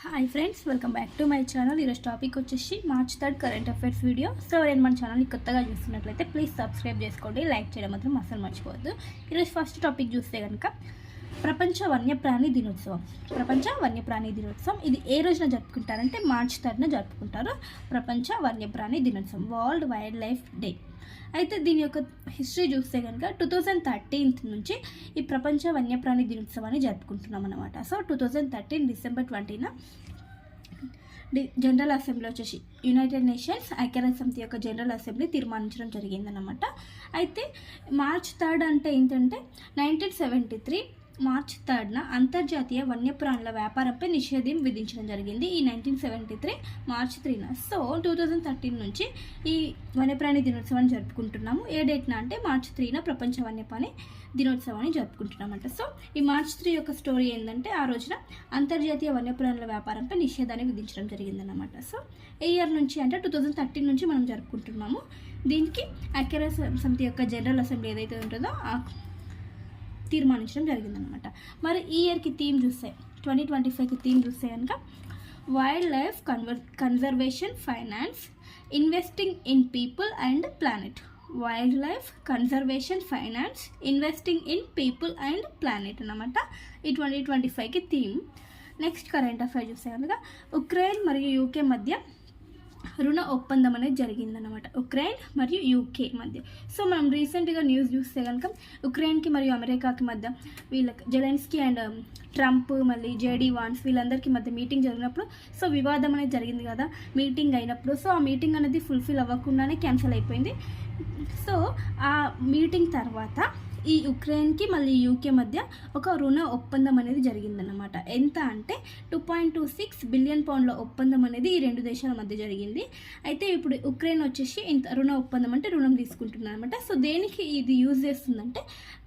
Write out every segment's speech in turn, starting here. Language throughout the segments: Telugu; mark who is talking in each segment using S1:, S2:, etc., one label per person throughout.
S1: Hi friends, welcome back to my channel. ఈరోజు టాపిక్ వచ్చేసి March 3 current affairs video. So నేను మన ఛానల్ని కొత్తగా చూస్తున్నట్లయితే ప్లీజ్ సబ్స్క్రైబ్ చేసుకోండి, లైక్ చేయడం మాత్రం అసలు మర్చిపోవద్దు. ఈరోజు ఫస్ట్ టాపిక్ చూస్తే కనుక ప్రపంచ వన్యప్రాణి దినోత్సవం. ప్రపంచ వన్యప్రాణి దినోత్సవం ఇది ఏ రోజున జరుపుకుంటారంటే March 3 జరుపుకుంటారు. ప్రపంచ వన్యప్రాణి దినోత్సవం, వరల్డ్ వైల్డ్ లైఫ్ డే. అయితే దీని యొక్క హిస్టరీ చూస్తే కనుక 2013 నుంచి ఈ ప్రపంచ వన్యప్రాణి దినోత్సవాన్ని జరుపుకుంటున్నాం అన్నమాట. సో 2013 డిసెంబర్ 20న జనరల్ అసెంబ్లీ వచ్చేసి యునైటెడ్ నేషన్స్ ఐక్యరాజ్య సమితి యొక్క జనరల్ అసెంబ్లీ తీర్మానించడం జరిగిందన్నమాట. అయితే March 3 అంటే ఏంటంటే 1973 March 3న అంతర్జాతీయ వన్యప్రాణుల వ్యాపారంపై నిషేధం విధించడం జరిగింది ఈ 1973 March 3న. సో 2013 నుంచి ఈ వన్యప్రాణి దినోత్సవాన్ని జరుపుకుంటున్నాము. ఏ డేట్న అంటే March 3న ప్రపంచ వన్యప్రాణి దినోత్సవాన్ని జరుపుకుంటున్నామంట. సో ఈ March 3 యొక్క స్టోరీ ఏంటంటే ఆ రోజున అంతర్జాతీయ వన్యప్రాణుల వ్యాపారంపై నిషేధాన్ని విధించడం జరిగిందన్నమాట. సో ఏ ఇయర్ నుంచి అంటే 2013 నుంచి మనం జరుపుకుంటున్నాము. దీనికి ఐక్యరాజ్య సమితి యొక్క జనరల్ అసెంబ్లీ ఏదైతే ఉంటుందో తీర్మానించడం జరిగిందనమాట. మరి ఈ ఇయర్కి థీమ్ చూస్తే 2025కి థీమ్ చూస్తే కనుక wild life conservation finance investing in people and planet. Wild life conservation finance investing in people and planet అన్నమాట ఈ 2025కి థీమ్. నెక్స్ట్ కరెంట్ అఫైర్ చూస్తే కనుక ఉక్రెయిన్ మరియు యూకే మధ్య రుణ ఒప్పందం అనేది జరిగిందనమాట. ఉక్రెయిన్ మరియు యూకే మధ్య. సో మనం రీసెంట్గా న్యూస్ చూస్తే కనుక ఉక్రెయిన్కి మరియు అమెరికాకి మధ్య వీళ్ళకి జెలెన్స్కీ అండ్ ట్రంప్ మళ్ళీ జేడీ వాన్స్ వీళ్ళందరికీ మధ్య మీటింగ్ జరిగినప్పుడు సో వివాదం అనేది జరిగింది కదా మీటింగ్ అయినప్పుడు. సో ఆ మీటింగ్ అనేది ఫుల్ఫిల్ అవ్వకుండానే క్యాన్సిల్ అయిపోయింది. సో ఆ మీటింగ్ తర్వాత ఈ ఉక్రెయిన్కి మళ్ళీ యూకే మధ్య ఒక రుణ ఒప్పందం అనేది జరిగిందన్నమాట. ఎంత అంటే 2.26 బిలియన్ పౌండ్ల ఒప్పందం అనేది ఈ రెండు దేశాల మధ్య జరిగింది. అయితే ఇప్పుడు ఉక్రెయిన్ వచ్చేసి ఇంత రుణ ఒప్పందం అంటే రుణం తీసుకుంటున్నారు అనమాట. సో దేనికి ఇది యూజ్ చేస్తుందంటే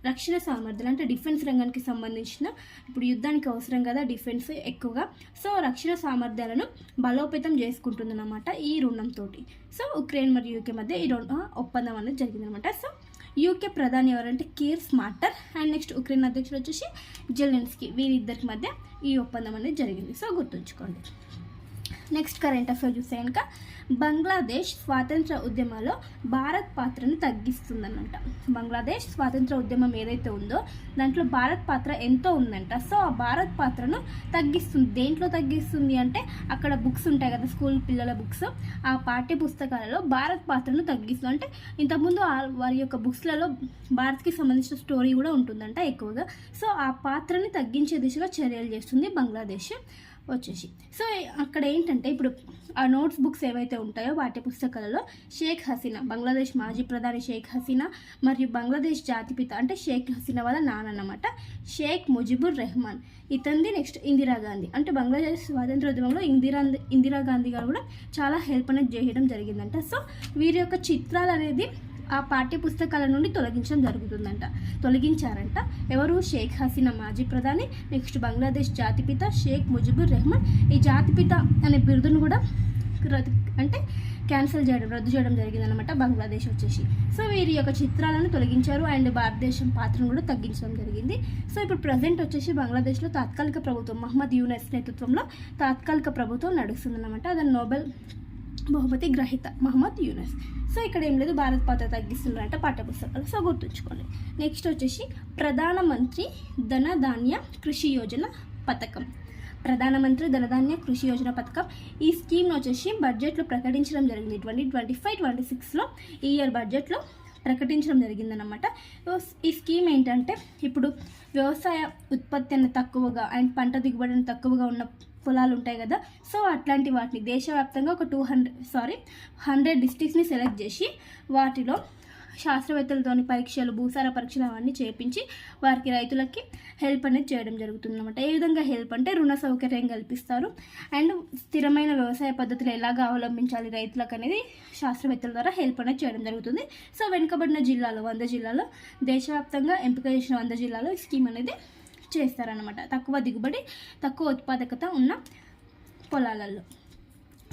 S1: రక్షణ సామర్థ్యాలు అంటే డిఫెన్స్ రంగానికి సంబంధించిన ఇప్పుడు యుద్ధానికి అవసరం కదా డిఫెన్స్ ఎక్కువగా. సో రక్షణ సామర్థ్యాలను బలోపేతం చేసుకుంటుందన్నమాట ఈ రుణంతో. సో ఉక్రెయిన్ మరియు యూకే మధ్య ఈ రుణ ఒప్పందం అనేది జరిగిందనమాట. సో యూకే ప్రధాని ఎవరంటే Keir Starmer and next Ukraine అధ్యక్షుడు వచ్చేసి జెలెన్స్కీ. వీరిద్దరికి మధ్య ఈ ఒప్పందం అనేది జరిగింది. సో గుర్తుంచుకోండి. నెక్స్ట్ కరెంట్ అఫైర్ చూస్తే కనుక బంగ్లాదేశ్ స్వాతంత్ర ఉద్యమంలో భారత్ పాత్రను తగ్గిస్తుందన్నమాట. బంగ్లాదేశ్ స్వాతంత్ర ఉద్యమం ఏదైతే ఉందో దాంట్లో భారత్ పాత్ర ఎంతో ఉందంట. సో ఆ భారత్ పాత్రను తగ్గిస్తుంది. దేంట్లో తగ్గిస్తుంది అంటే అక్కడ బుక్స్ ఉంటాయి కదా స్కూల్ పిల్లల బుక్స్, ఆ పాఠ్య పుస్తకాలలో భారత్ పాత్రను తగ్గిస్తుంది. అంటే ఇంతకుముందు వారి యొక్క బుక్స్లలో భారత్కి సంబంధించిన స్టోరీ కూడా ఉంటుందంట ఎక్కువగా. సో ఆ పాత్రని తగ్గించే దిశగా చర్యలు చేస్తుంది బంగ్లాదేశ్ వచ్చేసి. సో అక్కడ ఏంటంటే ఇప్పుడు ఆ నోట్స్ బుక్స్ ఏవైతే ఉంటాయో పాఠ్య పుస్తకాలలో షేక్ హసీనా, బంగ్లాదేశ్ మాజీ ప్రధాని షేక్ హసీనా మరియు బంగ్లాదేశ్ జాతిపిత అంటే షేక్ హసీనా వాళ్ళ నాన్న అన్నమాట షేక్ ముజిబుర్ రెహమాన్. ఇతంది నెక్స్ట్ ఇందిరాగాంధీ అంటే బంగ్లాదేశ్ స్వాతంత్రోద్యమంలో ఇందిరాగాంధీ గారు కూడా చాలా హెల్ప్ అనేది చేయడం జరిగిందంట. సో వీరి యొక్క చిత్రాలు అనేది ఆ పాఠ్య పుస్తకాల నుండి తొలగించారంట. ఎవరు? షేక్ హసీనా మాజీ ప్రధాని, నెక్స్ట్ బంగ్లాదేశ్ జాతిపిత షేక్ ముజిబుర్ రెహమాన్. ఈ జాతిపిత అనే బిరుదును కూడా రద్దు చేయడం జరిగిందనమాట బంగ్లాదేశ్ వచ్చేసి. సో వీరి యొక్క చిత్రాలను తొలగించారు అండ్ భారతదేశం పాత్రను కూడా తగ్గించడం జరిగింది. సో ఇప్పుడు ప్రజెంట్ వచ్చేసి బంగ్లాదేశ్లో తాత్కాలిక ప్రభుత్వం మహమ్మద్ యూనస్ నేతృత్వంలో తాత్కాలిక ప్రభుత్వం నడుస్తుందన్నమాట. అదని నోబెల్ బహుమతి గ్రహీత మహమ్మద్ యూనస్. సో ఇక్కడ ఏం లేదు, భారత్ పాత్ర తగ్గిస్తున్నారంట పాఠ్యపుస్తకాలు. సో గుర్తుంచుకోండి. నెక్స్ట్ వచ్చేసి ప్రధానమంత్రి ధనధాన్య కృషి యోజన పథకం. ప్రధానమంత్రి ధనధాన్య కృషి యోజన పథకం ఈ స్కీమ్ను వచ్చేసి బడ్జెట్లో ప్రకటించడం జరిగింది. 2025-26లో ఈ ఇయర్ బడ్జెట్లో ప్రకటించడం జరిగిందనమాట. ఈ స్కీమ్ ఏంటంటే ఇప్పుడు వ్యవసాయ ఉత్పత్తి అనేది తక్కువగా అండ్ పంట దిగుబడిని తక్కువగా ఉన్న పొలాలు ఉంటాయి కదా. సో అట్లాంటి వాటిని దేశవ్యాప్తంగా ఒక 100 డిస్ట్రిక్ట్స్ని సెలెక్ట్ చేసి వాటిలో శాస్త్రవేత్తలతోని పరీక్షలు భూసార పరీక్షలు అవన్నీ చేయించి వారికి రైతులకి హెల్ప్ అనేది చేయడం జరుగుతుంది అనమాట. ఏ విధంగా హెల్ప్ అంటే రుణ సౌకర్యం కల్పిస్తారు అండ్ స్థిరమైన వ్యవసాయ పద్ధతులు ఎలాగ అవలంబించాలి రైతులకు అనేది శాస్త్రవేత్తల ద్వారా హెల్ప్ అనేది చేయడం జరుగుతుంది. సో వెనుకబడిన జిల్లాలో 100 జిల్లాలో దేశవ్యాప్తంగా ఎంపిక చేసిన 100 జిల్లాలో ఈ స్కీమ్ అనేది చేస్తారనమాట. తక్కువ దిగుబడి తక్కువ ఉత్పాదకత ఉన్న పొలాలలో.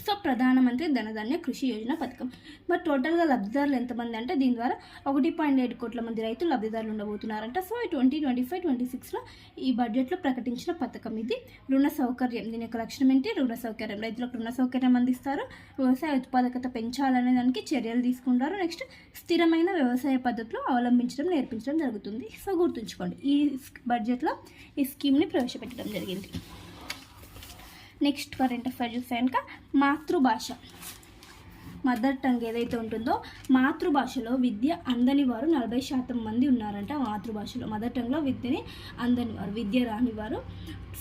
S1: సో ప్రధానమంత్రి ధనధాన్య కృషి యోజన పథకం. మరి టోటల్గా లబ్ధిదారులు ఎంతమంది అంటే దీని ద్వారా 1.7 కోట్ల మంది రైతులు లబ్ధిదారులు ఉండబోతున్నారంట. సో 2025-26లో ఈ బడ్జెట్లో ప్రకటించిన పథకం ఇది. రుణ సౌకర్యం, దీని యొక్క లక్షణం ఏంటి? రుణ సౌకర్యం, రైతులకు రుణ సౌకర్యం అందిస్తారు, వ్యవసాయ ఉత్పాదకత పెంచాలనే దానికి చర్యలు తీసుకుంటారు, నెక్స్ట్ స్థిరమైన వ్యవసాయ పద్ధతులు అవలంబించడం నేర్పించడం జరుగుతుంది. సో గుర్తుంచుకోండి, ఈ బడ్జెట్లో ఈ స్కీమ్ని ప్రవేశపెట్టడం జరిగింది. నెక్స్ట్ కరెంట్ అఫైర్ చూస్తే కనుక మాతృభాష, మదర్ టంగ్ ఏదైతే ఉంటుందో మాతృభాషలో విద్య అందని వారు 40% మంది ఉన్నారంట. మాతృభాషలో మదర్ టంగ్లో విద్యని అందని వారు, విద్య రాని వారు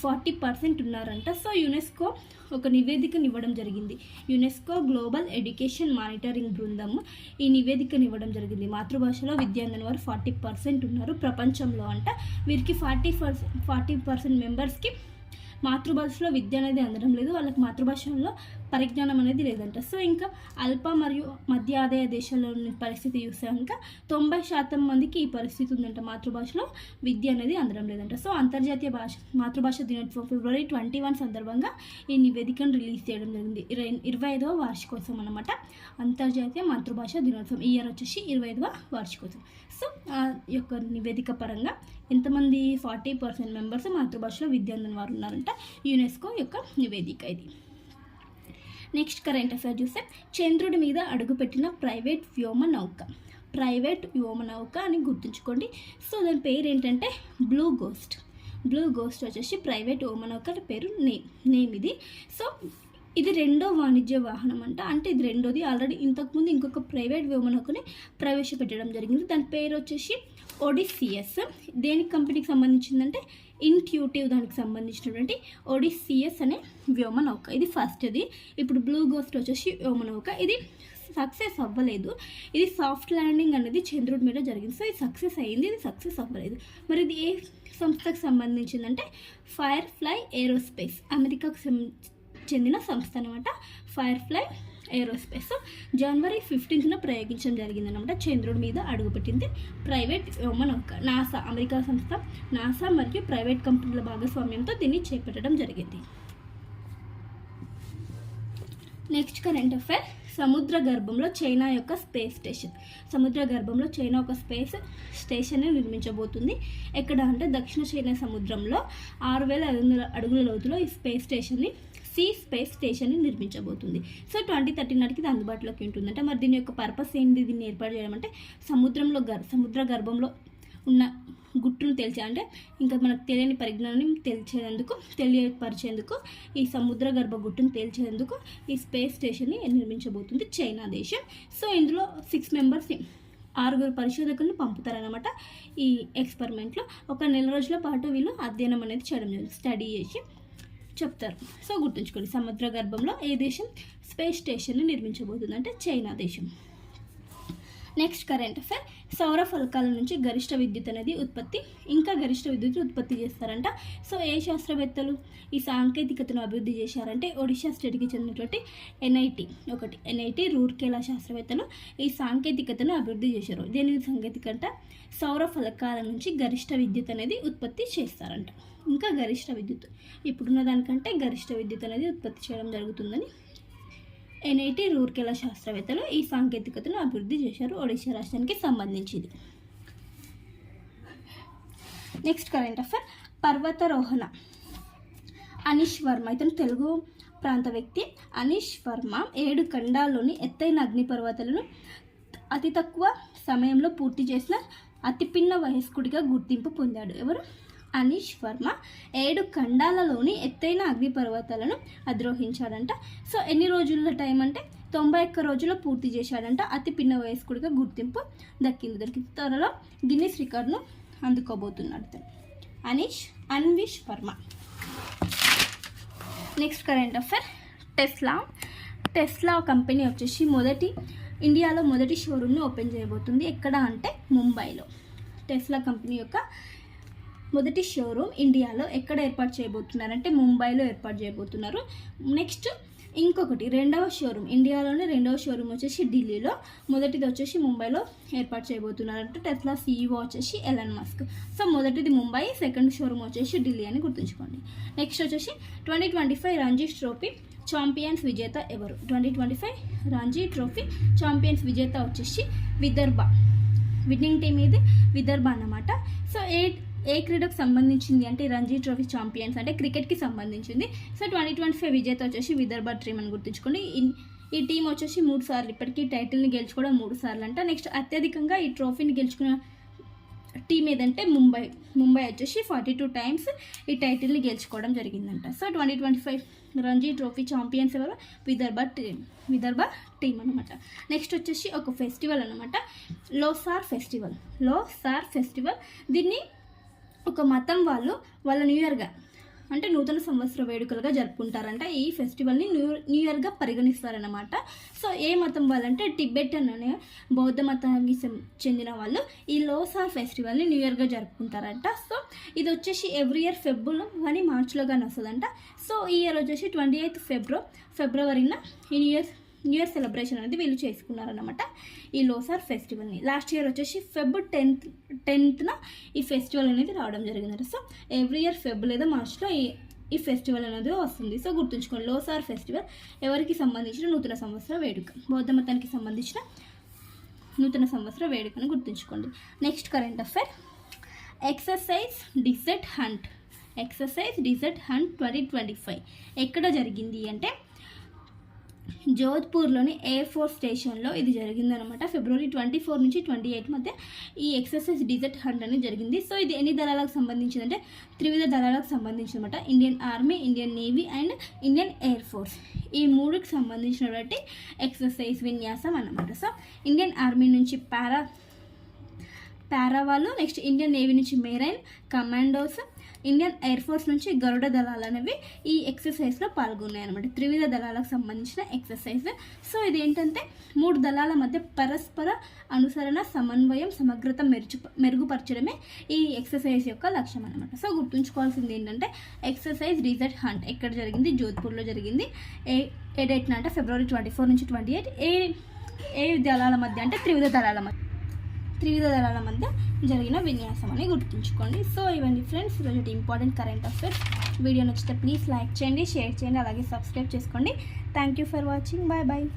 S1: 40% ఉన్నారంట. సో యునెస్కో ఒక నివేదికను ఇవ్వడం జరిగింది. యునెస్కో గ్లోబల్ ఎడ్యుకేషన్ మానిటరింగ్ బృందం ఈ నివేదికను ఇవ్వడం జరిగింది. మాతృభాషలో విద్య అందని వారు 40% ఉన్నారు ప్రపంచంలో అంట. వీరికి 40% మెంబర్స్కి మాతృభాషలో విద్య అనేది అందడం లేదు, వాళ్ళకి మాతృభాషలో పరిజ్ఞానం అనేది లేదంట. సో ఇంకా అల్ప మరియు మధ్య ఆదాయ దేశాల్లోని పరిస్థితి చూస్తే కనుక 90% మందికి ఈ పరిస్థితి ఉందంట, మాతృభాషలో విద్య అనేది అందడం లేదంట. సో అంతర్జాతీయ మాతృభాష దినోత్సవం February 21 సందర్భంగా ఈ నివేదికను రిలీజ్ చేయడం జరిగింది. 25వ వార్షికోత్సవం అనమాట, అంతర్జాతీయ మాతృభాష దినోత్సవం. ఈ ఇయర్ వచ్చేసి 25వ వార్షికోత్సవం. సో ఆ యొక్క నివేదిక పరంగా ఎంతమంది 40% మెంబర్స్ మాతృభాషలో విద్య అందని వారు ఉన్నారంట, యునెస్కో యొక్క నివేదిక ఇది. నెక్స్ట్ కరెంట్ అఫైర్ చూస్తే చంద్రుడి మీద అడుగుపెట్టిన ప్రైవేట్ వ్యోమనౌక, ప్రైవేట్ వ్యోమనౌక అని గుర్తుంచుకోండి. సో దాని పేరు ఏంటంటే బ్లూ గోస్ట్. బ్లూ గోస్ట్ వచ్చేసి ప్రైవేట్ వ్యోమనౌక పేరు, నేమ్ ఇది. సో ఇది 2వ వాణిజ్య వాహనం అంట, అంటే ఇది 2వది. ఆల్రెడీ ఇంతకుముందు ఇంకొక ప్రైవేట్ వ్యోమనౌకని ప్రవేశపెట్టడం జరిగింది, దాని పేరు వచ్చేసి ఒడిసియస్. దేనికి కంపెనీకి సంబంధించిందంటే ఇంట్యూటివ్ దానికి సంబంధించినటువంటి ఒడిసియస్ అనే వ్యోమనౌక, ఇది ఫస్ట్ది. ఇప్పుడు బ్లూ గోస్ట్ వచ్చేసి వ్యోమనౌక, ఇది సక్సెస్ అవ్వలేదు. ఇది సాఫ్ట్ ల్యాండింగ్ అనేది చంద్రుడి మీద జరిగింది. సో ఇది సక్సెస్ అయ్యింది, ఇది సక్సెస్ అవ్వలేదు. మరి ఇది ఏ సంస్థకు సంబంధించిందంటే ఫైర్ ఫ్లై ఏరోస్పేస్, అమెరికాకు చెందిన సంస్థ అనమాట, ఫైర్ ఫ్లై ఏరోస్పేస్. జనవరి 15న ప్రయోగించడం జరిగిందనమాట. చంద్రుడి మీద అడుగుపెట్టింది ప్రైవేట్ వ్యోమనౌక. నాసా, అమెరికా సంస్థ నాసా మరియు ప్రైవేట్ కంపెనీల భాగస్వామ్యంతో దీన్ని చేపట్టడం జరిగింది. నెక్స్ట్ కరెంట్ అఫైర్, సముద్ర గర్భంలో చైనా యొక్క స్పేస్ స్టేషన్. సముద్ర గర్భంలో చైనా ఒక స్పేస్ స్టేషన్ని నిర్మించబోతుంది. ఎక్కడ అంటే దక్షిణ చైనా సముద్రంలో 6500 అడుగుల లోతులో ఈ స్పేస్ స్టేషన్ని స్పేస్ స్టేషన్ని నిర్మించబోతుంది. సో 2030 నాటికి ఇది అందుబాటులోకి ఉంటుందంటే. మరి దీని యొక్క పర్పస్ ఏంటి, దీన్ని ఏర్పాటు చేయడం అంటే సముద్ర గర్భంలో ఉన్న గుట్టును అంటే ఇంకా మనకు తెలియని పరిజ్ఞానాన్ని తెలియపరిచేందుకు ఈ సముద్ర గర్భ గుట్టును తేల్చేందుకు ఈ స్పేస్ స్టేషన్ని నిర్మించబోతుంది చైనా దేశం. సో ఇందులో 6 మెంబర్స్ని 6 పరిశోధకులను పంపుతారనమాట. ఈ ఎక్స్పెరిమెంట్లో 1 నెల రోజుల పాటు వీళ్ళు అధ్యయనం అనేది చేయడం జరుగుతుంది, స్టడీ చేసి చెప్తారు. సో గుర్తుంచుకోండి, సముద్ర గర్భంలో ఏ దేశం స్పేస్ స్టేషన్ని నిర్మించబోతుంది అంటే చైనా దేశం. నెక్స్ట్ కరెంట్ అఫైర్, సౌర ఫలకాల నుంచి గరిష్ట విద్యుత్ అనేది గరిష్ట విద్యుత్ ఉత్పత్తి చేస్తారంట. సో ఏ శాస్త్రవేత్తలు ఈ సాంకేతికతను అభివృద్ధి చేశారంటే ఒడిషా స్టేట్కి చెందినటువంటి ఎన్ఐటి రూర్కెలా శాస్త్రవేత్తలు ఈ సాంకేతికతను అభివృద్ధి చేశారు. దేని సాంకేతిక అంటే సౌర ఫలకాల నుంచి గరిష్ట విద్యుత్ అనేది ఉత్పత్తి చేస్తారంట. ఇంకా గరిష్ట విద్యుత్ ఇప్పుడున్న దానికంటే గరిష్ట విద్యుత్ అనేది ఉత్పత్తి చేయడం జరుగుతుందని ఎన్ఐటి రూర్కెలా శాస్త్రవేత్తలు ఈ సాంకేతికతను అభివృద్ధి చేశారు, ఒడిశా రాష్ట్రానికి సంబంధించింది. నెక్స్ట్ కరెంట్ అఫైర్, పర్వతారోహణ. అనీష్ వర్మ, ఇతను తెలుగు ప్రాంత వ్యక్తి. అనీష్ వర్మ 7 ఖండాల్లోని ఎత్తైన అగ్నిపర్వతాలను అతి తక్కువ సమయంలో పూర్తి చేసిన అతి పిన్న వయస్కుడిగా గుర్తింపు పొందాడు. ఎవరు? అనీష్ వర్మ 7 ఖండాలలోని ఎత్తైన అగ్నిపర్వతాలను అధిరోహించాడంట. సో ఎన్ని రోజుల టైం అంటే 91 రోజుల్లో పూర్తి చేశాడంట. అతి పిన్న వయస్కుడిగా గుర్తింపు దక్కింది. త్వరలో గిన్నిస్ రికార్డును అందుకోబోతున్నాడు Anvish Varma. Next current affair, Tesla company వచ్చేసి ఇండియాలో మొదటి షోరూమ్ని ఓపెన్ చేయబోతుంది. ఎక్కడ అంటే ముంబైలో. టెస్లా కంపెనీ యొక్క మొదటి షోరూమ్ ఇండియాలో ఎక్కడ ఏర్పాటు చేయబోతున్నారంటే ముంబైలో ఏర్పాటు చేయబోతున్నారు. నెక్స్ట్ ఇంకొకటి 2వ షోరూమ్, ఇండియాలోనే 2వ షోరూమ్ వచ్చేసి ఢిల్లీలో, మొదటిది వచ్చేసి ముంబైలో ఏర్పాటు చేయబోతున్నారంటే టెస్లా CEO వచ్చేసి ఎలన్ మస్క్. సో మొదటిది ముంబై, సెకండ్ షోరూమ్ వచ్చేసి ఢిల్లీ అని గుర్తుంచుకోండి. నెక్స్ట్ వచ్చేసి 2025 రంజీ ట్రోఫీ ఛాంపియన్స్ విజేత ఎవరు? 2025 రంజీ ట్రోఫీ ఛాంపియన్స్ విజేత వచ్చేసి విదర్భ. విన్నింగ్ టీమ్ ఇది విదర్భ అన్నమాట. సో ఏ క్రీడకు సంబంధించింది అంటే రంజీ ట్రోఫీ ఛాంపియన్స్ అంటే క్రికెట్కి సంబంధించింది. సో 2025 విజేత వచ్చేసి విదర్భ టీమ్ అని గుర్తుంచుకోండి. ఈ టీం వచ్చేసి 3 సార్లు ఇప్పటికీ టైటిల్ని గెలుచుకోవడం 3 సార్లు అంట. నెక్స్ట్ అత్యధికంగా ఈ ట్రోఫీని గెలుచుకున్న టీం ఏదంటే ముంబై వచ్చేసి 42 టైమ్స్ ఈ టైటిల్ని గెలుచుకోవడం జరిగిందంట. సో 2025 రంజీ ట్రోఫీ ఛాంపియన్స్ ఎవరు? విదర్భ టీం అనమాట. నెక్స్ట్ వచ్చేసి ఒక ఫెస్టివల్ అనమాట, లోసార్ ఫెస్టివల్. దీన్ని ఒక మతం వాళ్ళ న్యూ ఇయర్గా అంటే నూతన సంవత్సర వేడుకలుగా జరుపుకుంటారంట. ఈ ఫెస్టివల్ని న్యూ ఇయర్గా పరిగణిస్తారనమాట. సో ఏ మతం వాళ్ళంటే టిబెటన్ అనే బౌద్ధ మతానికి చెందిన వాళ్ళు ఈ లోసార్ ఫెస్టివల్ని న్యూ ఇయర్గా జరుపుకుంటారంట. సో ఇది వచ్చేసి ఎవ్రీ ఇయర్ ఫెబ్రవరిలో కానీ మార్చిలో కానీ వస్తుందంట. సో ఈ ఇయర్ వచ్చేసి 28 ఫిబ్రవరిన ఈ న్యూ ఇయర్ సెలబ్రేషన్ అనేది వీళ్ళు చేసుకున్నారనమాట ఈ లోసార్ ఫెస్టివల్ని. లాస్ట్ ఇయర్ వచ్చేసి Feb 10న ఈ ఫెస్టివల్ అనేది రావడం జరిగిందంట. సో ఎవ్రీ ఇయర్ ఫెబ్ లేదా మార్చ్లో ఈ ఫెస్టివల్ అనేది వస్తుంది. సో గుర్తుంచుకోండి, లోసార్ ఫెస్టివల్ ఎవరికి సంబంధించిన నూతన సంవత్సర వేడుక, బౌద్ధ మతానికి సంబంధించిన నూతన సంవత్సర వేడుకను గుర్తుంచుకోండి. Next current affair, Exercise Desert Hunt 2025 ఎక్కడ జరిగింది అంటే జోధ్పూర్లోని ఎయిర్ ఫోర్స్ స్టేషన్లో ఇది జరిగిందనమాట. February 24 నుంచి 28 మధ్య ఈ ఎక్సర్సైజ్ డిజర్ట్ హంట్ అనేది జరిగింది. సో ఇది ఎన్ని దళాలకు సంబంధించిందంటే త్రివిధ దళాలకు సంబంధించిందన్నమాట. Indian army, Indian navy and Indian air force, ఈ మూడుకి సంబంధించినటువంటి ఎక్సర్సైజ్ విన్యాసం అన్నమాట. సో ఇండియన్ ఆర్మీ నుంచి పారా వాళ్ళు, నెక్స్ట్ ఇండియన్ నేవీ నుంచి marine commandos, Indian air force నుంచి గరుడ దళాలు అనేవి ఈ ఎక్సర్సైజ్లో పాల్గొన్నాయి అనమాట. త్రివిధ దళాలకు సంబంధించిన ఎక్సర్సైజ్. సో ఇది ఏంటంటే 3 దళాల మధ్య పరస్పర అనుసరణ, సమన్వయం, సమగ్రత మెరుగుపరచడమే ఈ ఎక్సర్సైజ్ యొక్క లక్ష్యం అనమాట. సో గుర్తుంచుకోవాల్సింది ఏంటంటే ఎక్సర్సైజ్ డిజర్ట్ హంట్ ఎక్కడ జరిగింది? జోధ్పూర్లో జరిగింది. ఏ డేట్న అంటే February 24 నుంచి 28. ఏ దళాల మధ్య అంటే త్రివిధ దళాల మధ్య జరిగిన విన్యాసం అని గుర్తుంచుకోండి. సో ఇవన్నీ ఫ్రెండ్స్ ఈరోజు ఇంపార్టెంట్ కరెంట్ అఫైర్స్. వీడియో నచ్చితే ప్లీజ్ లైక్ చేయండి, షేర్ చేయండి, అలాగే సబ్స్క్రైబ్ చేసుకోండి. Thank you for watching. Bye.